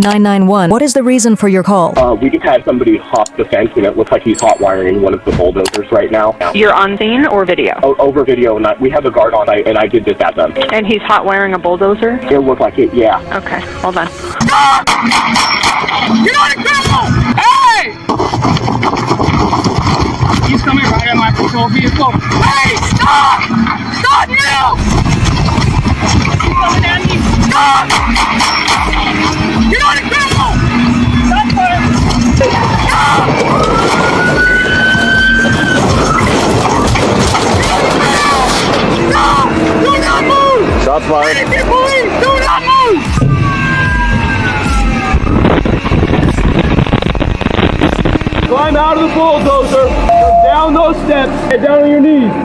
991. What is the reason for your call? We just had somebody hop the fence, and it looks like he's hot wiring one of the bulldozers right now. You're on scene or video? Over video, and we have a guard on site, and I did this at them. And he's hot wiring a bulldozer? It looked like it, yeah. Okay, hold on. Stop! Get on the ground! Hey! He's coming right at my patrol vehicle. Hey, stop! Stop now! He's coming at me. Stop! Get on the ground! Stop fire! Stop! Stop! Do not move! Shots fired. Police, do not move! Climb out of the bulldozer, go down those steps, get down on your knees.